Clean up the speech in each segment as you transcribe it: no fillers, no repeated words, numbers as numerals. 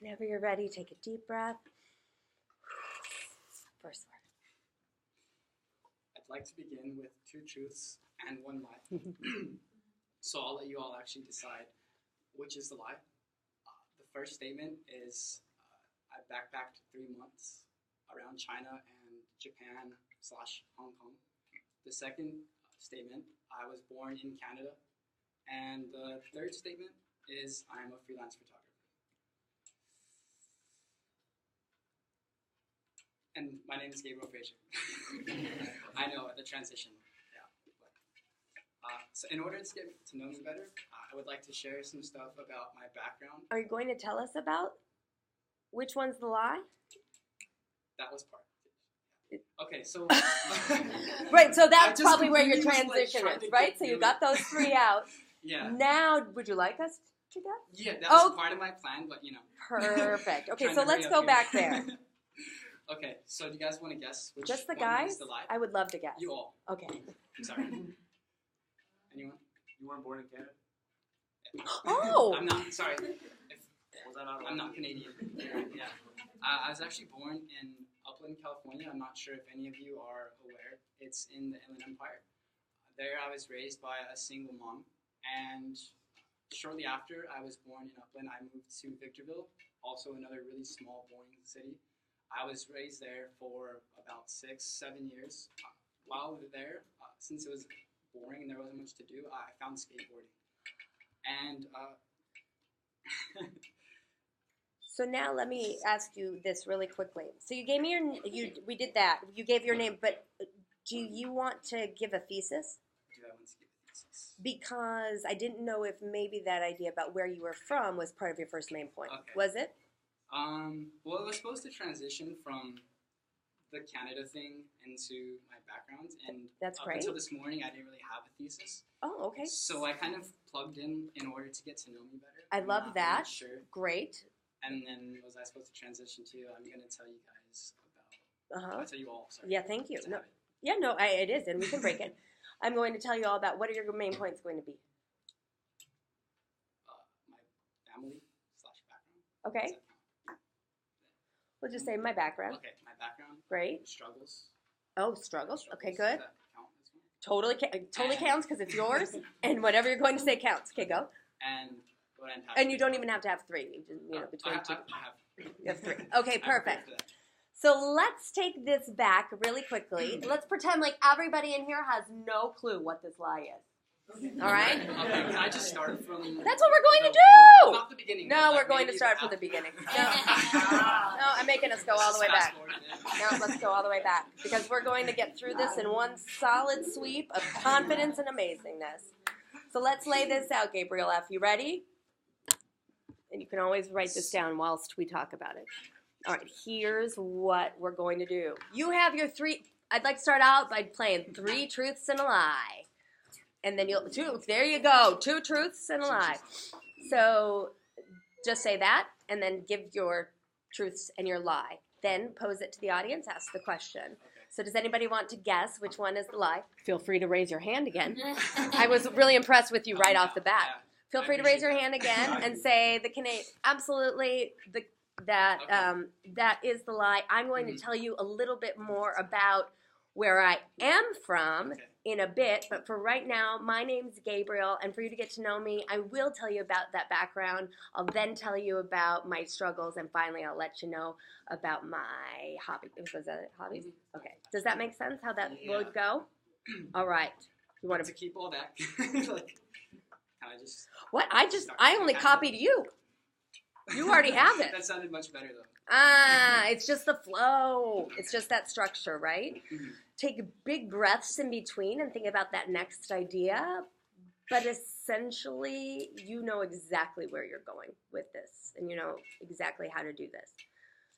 Whenever you're ready, take a deep breath. First word. I'd like to begin with 2 truths and 1 lie. So I'll let you all actually decide which is the lie. The first statement is I backpacked 3 months around China and Japan/Hong Kong. The second statement, I was born in Canada. And the third statement is I am a freelance photographer. And my name is Gabriel Frazier. I know, the transition. Yeah. So in order to get to know me better, I would like to share some stuff about my background. Are you going to tell us about which one's the lie? That was part of it. Okay, so... Right, so that's probably where your completely was, transition trying is, to right? get So you through got it. those 3 out. Yeah. Now, would you like us to go? Yeah, that was Oh. part of my plan, but you know. Perfect. Okay, Trying so to let's hurry go up back here. there. Okay, so do you guys want to guess which Just the one guys? is the lie? I would love to guess. You all. Okay. I'm sorry. Anyone? You weren't born in Canada? Oh! I'm not, sorry. Was that not I'm not Canadian. Yeah. I was actually born in Upland, California. I'm not sure if any of you are aware. It's in the Inland Empire. There I was raised by a single mom. And shortly after I was born in Upland, I moved to Victorville, also another really small, boring city. I was raised there for about 6-7 years. While there, since it was boring and there wasn't much to do, I found skateboarding. And So now let me ask you this really quickly. So you gave me we did that. You gave your name, but do you want to give a thesis? do I want to give a thesis? Because I didn't know if maybe that idea about where you were from was part of your first main point. Okay. Was it? Well, it was supposed to transition from the Canada thing into my background, and That's up great. until this morning, I didn't really have a thesis. Oh, okay. So I kind of plugged in order to get to know me better. I I'm love not that. really sure. Great. And then what was I supposed to transition to? I'm going to tell you guys about. Uh-huh. I'll tell you all. Sorry. Yeah, thank you. To No, have it. yeah, no, it is, and we can break it. I'm going to tell you all about what are your main points going to be. My family/background. Okay. Does that count? We'll just say my background. Okay, my background. Great. Struggles. Oh, struggles. Okay, Does good. that count as well? Totally counts because it's yours, and whatever you're going to say counts. Okay, go. And what I'm And you don't even have to have 3. You just, between I 2. have. You have 3. Okay, I'm prepared perfect. for that. So let's take this back really quickly. Let's pretend like everybody in here has no clue what this lie is. All right? Okay, can I just start from... That's what we're going to do! Not the beginning. No, but we're going to maybe start from the beginning. No, I'm making us go all the way back. No, let's go all the way back. Because we're going to get through this in one solid sweep of confidence and amazingness. So let's lay this out, Gabriel F. You ready? And you can always write this down whilst we talk about it. All right, here's what we're going to do. You have your 3. I'd like to start out by playing 3 truths and a lie. And then there you go, 2 truths and a lie. So just say that and then give your truths and your lie. Then pose it to the audience, ask the question. So does anybody want to guess which one is the lie? Feel free to raise your hand again. I was really impressed with you right off the bat. Yeah. Feel free to raise your hand again and say the Canadian. Absolutely, that is the lie. I'm going to tell you a little bit more about where I am from in a bit, but for right now, my name's Gabriel, and for you to get to know me, I will tell you about that background. I'll then tell you about my struggles, and finally, I'll let you know about my hobby. Was that it? Hobbies? Okay. Does that make sense? How that would go? All right. You want To to? keep all that, like, can I just... What? I only copied you. You already have it. That sounded much better, though. It's just the flow. It's just that structure, right? Mhm. Take big breaths in between and think about that next idea. But essentially, you know exactly where you're going with this, and you know exactly how to do this.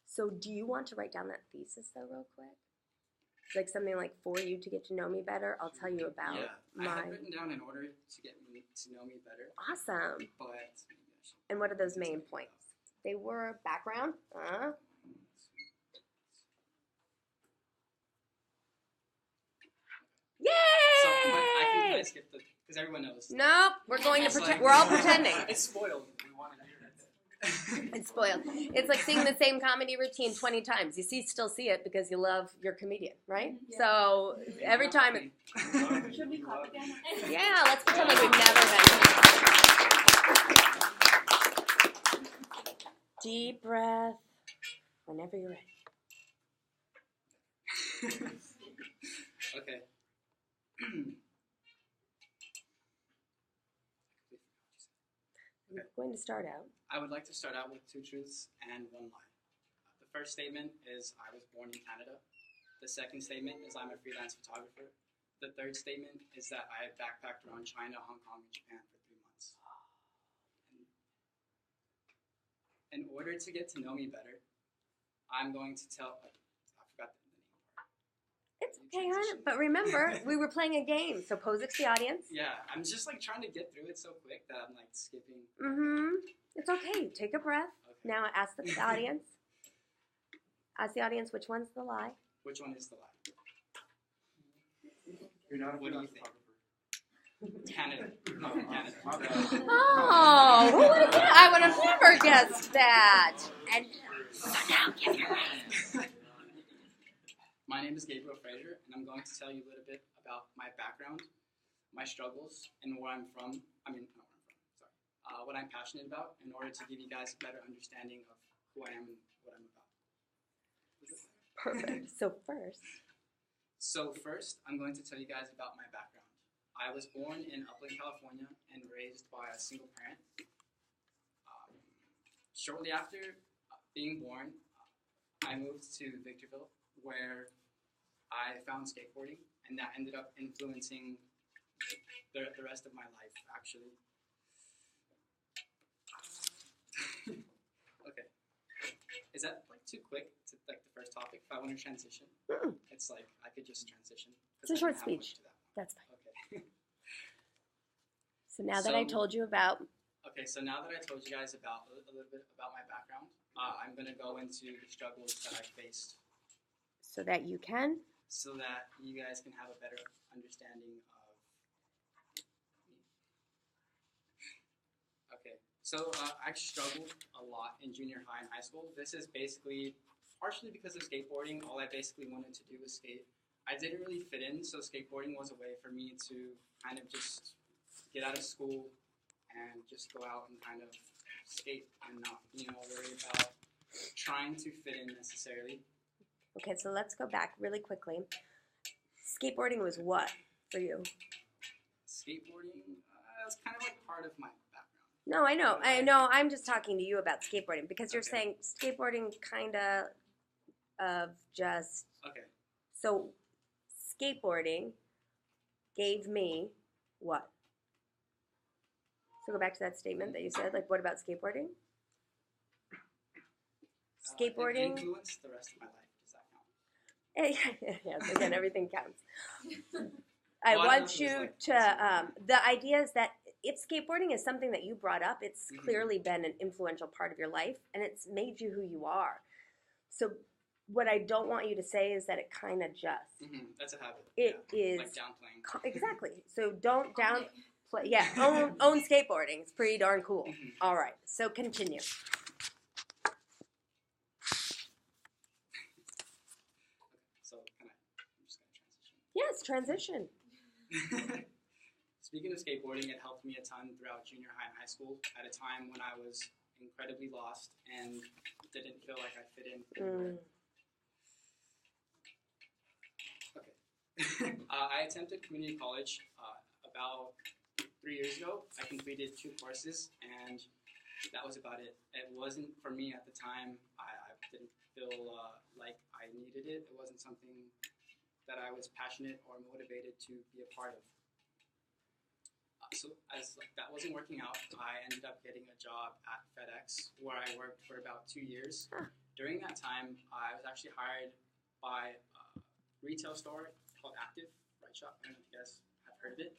So do you want to write down that thesis, though, real quick? Like something like, for you to get to know me better, I'll tell you about I had written down in order to get me to know me better, Awesome. but maybe I should... And what are those main points? They were background. Yay! So, but I think I skipped the... Because everyone knows. Nope, we're going to It's pretend. like- We're all pretending. It's spoiled. We want to hear that. It's spoiled. It's like seeing the same comedy routine 20 times. You still see it because you love your comedian, right? Yeah. So every time, Should we clap again? yeah, let's pretend like we've never been. Deep breath. Whenever you're ready. Okay. We're going to start out. I would like to start out with 2 truths and 1 lie. The first statement is I was born in Canada. The second statement is I'm a freelance photographer. The third statement is that I backpacked around China, Hong Kong, and Japan for 3 months. In order to get to know me better, I'm going to tell. I forgot the name part. It's okay, hon. But remember, we were playing a game, so pose it to the audience. Yeah, I'm just like trying to get through it so quick that I'm like skipping. It's okay. Take a breath. Okay. Now ask the audience. Ask the audience which one's the lie. Which one is the lie? You're not a What do you freelance think? Canada. No, Canada. photographer. Oh, who would have guessed? I would have never guessed that. And so now give your answer. My name is Gabriel Fraser, and I'm going to tell you a little bit about my background, my struggles, and where I'm from. I mean, not where I'm from, sorry. What I'm passionate about in order to give you guys a better understanding of who I am and what I'm about. Perfect. So first, I'm going to tell you guys about my background. I was born in Upland, California, and raised by a single parent. Shortly after being born, I moved to Victorville, where I found skateboarding, and that ended up influencing the rest of my life, actually. Okay. Is that like too quick to like the first topic? If I want to transition, it's like I could just transition. It's a short speech. That's fine. Okay. So now that I told you about, Okay, so now that I told you guys about a little bit about my background, I'm gonna go into the struggles that I faced, so that you can. so that you guys can have a better understanding of me. Okay, so I struggled a lot in junior high and high school. This is basically partially because of skateboarding. All I basically wanted to do was skate. I didn't really fit in, so skateboarding was a way for me to kind of just get out of school and just go out and kind of skate and not, worry about trying to fit in necessarily. Okay, so let's go back really quickly. Skateboarding was what for you? Skateboarding, that's kind of like part of my background. No, I know. I'm just talking to you about skateboarding because you're saying skateboarding kind of just. Okay. So, skateboarding gave me what? So go back to that statement that you said. Like, what about skateboarding? Skateboarding. It influenced the rest of my life. Does that count? Yes, again, everything counts. I Well, want know you there's, to, the idea is that if skateboarding is something that you brought up, it's Mhm. clearly been an influential part of your life, and it's made you who you are. So what I don't want you to say is that it kind of just. That's a habit. It is. Like downplaying. Exactly. So don't downplay. Yeah, own skateboarding. It's pretty darn cool. Mhm. All right, so continue. So I'm just gonna transition. Yes, transition. Speaking of skateboarding, it helped me a ton throughout junior high and high school at a time when I was incredibly lost and didn't feel like I fit in anywhere. Okay. I attempted community college about 3 years ago. I completed 2 courses, and that was about it. It wasn't for me at the time. I didn't feel like I needed it. It wasn't something that I was passionate or motivated to be a part of. So as that wasn't working out, I ended up getting a job at FedEx, where I worked for about 2 years. During that time, I was actually hired by a retail store called Active, Right Shop. I don't know if you guys have heard of it.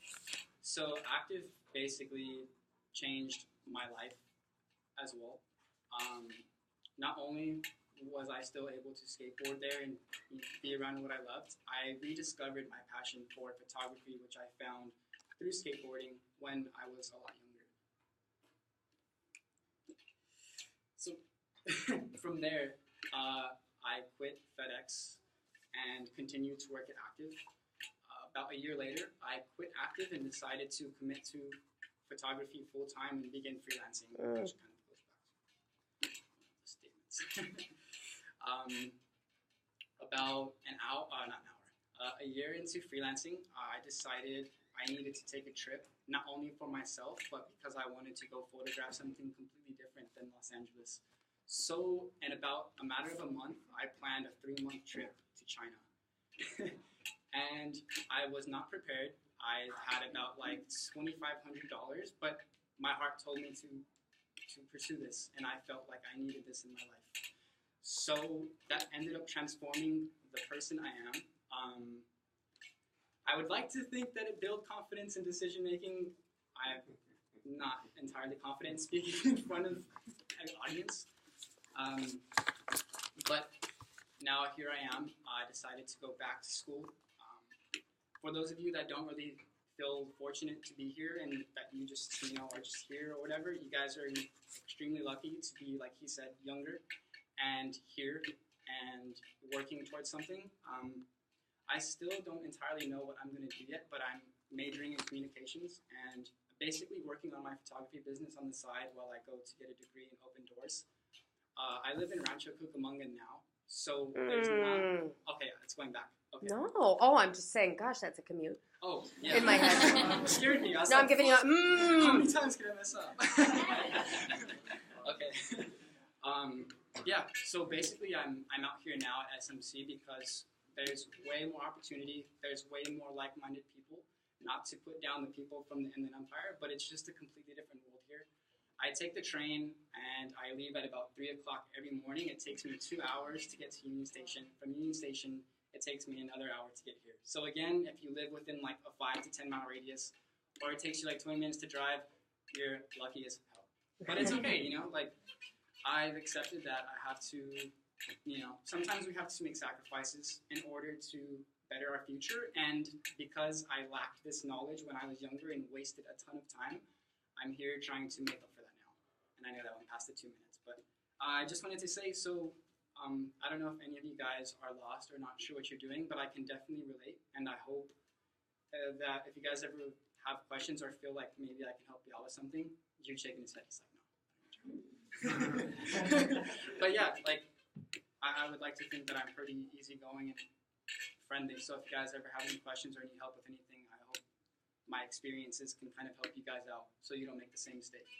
So Active basically changed my life as well. Not only was I still able to skateboard there and be around what I loved, I rediscovered my passion for photography, which I found through skateboarding when I was a lot younger. So from there, I quit FedEx and continued to work at Active. About a year later, I quit Active and decided to commit to photography full time and begin freelancing, which kind of goes back to the statements. About a year into freelancing, I decided I needed to take a trip, not only for myself, but because I wanted to go photograph something completely different than Los Angeles. So, in about a matter of a month, I planned a 3-month trip to China. And I was not prepared. I had about like $2,500, but my heart told me to pursue this, and I felt like I needed this in my life. So that ended up transforming the person I am. I would like to think that it built confidence in decision making. I'm not entirely confident speaking in front of an audience. But now here I am. I decided to go back to school. For those of you that don't really feel fortunate to be here and that you just, are just here or whatever, you guys are extremely lucky to be, like he said, younger and here and working towards something. I still don't entirely know what I'm going to do yet, but I'm majoring in communications and basically working on my photography business on the side while I go to get a degree in open doors. I live in Rancho Cucamonga now, so there's not... Okay, it's going back. Okay. No. Oh, I'm just saying, gosh, that's a commute. Oh, yeah. In my head. It scared me. I was No, like, I'm giving you a How many times can I mess up? Okay. Yeah, so basically I'm out here now at SMC because there's way more opportunity, there's way more like-minded people, not to put down the people from the Inland Empire, but it's just a completely different world here. I take the train and I leave at about 3 o'clock every morning. It takes me 2 hours to get to Union Station. From Union Station, it takes me another hour to get here. So again, if you live within like a 5 to 10 mile radius, or it takes you like 20 minutes to drive, you're lucky as hell. But it's okay, like I've accepted that I have to, sometimes we have to make sacrifices in order to better our future. And because I lacked this knowledge when I was younger and wasted a ton of time, I'm here trying to make up for that now. And I know that went past the 2 minutes, but I just wanted to say, so I don't know if any of you guys are lost or not sure what you're doing, but I can definitely relate. And I hope that if you guys ever have questions or feel like maybe I can help you out with something, you're shaking his head. He's like, no. But yeah, like I would like to think that I'm pretty easygoing and friendly. So if you guys ever have any questions or need help with anything, I hope my experiences can kind of help you guys out so you don't make the same mistake.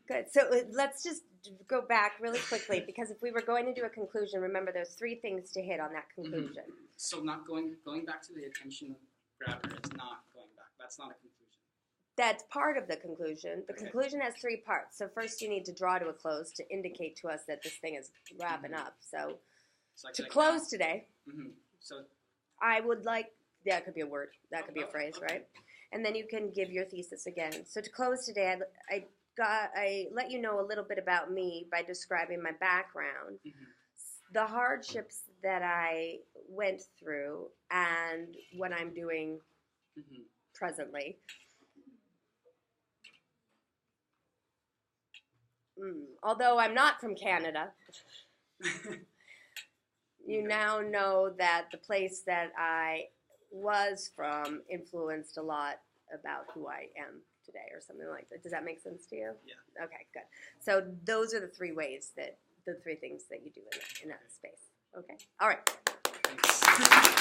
Good. So let's just go back really quickly, because if we were going to do a conclusion, remember there's 3 things to hit on that conclusion. So not going back to the attention grabber is not going back. That's not a conclusion. That's part of the conclusion. The conclusion has 3 parts. So first you need to draw to a close to indicate to us that this thing is wrapping up. So to close today, So I would like, that could be a word, that could be a phrase, right? And then you can give your thesis again. So to close today, I let you know a little bit about me by describing my background, the hardships that I went through, and what I'm doing presently. Although I'm not from Canada, you now know that the place that I was from influenced a lot about who I am today, or something like that. Does that make sense to you? Yeah. Okay, good. So those are the 3 ways the 3 things that you do in that space. Okay. All right. Thanks.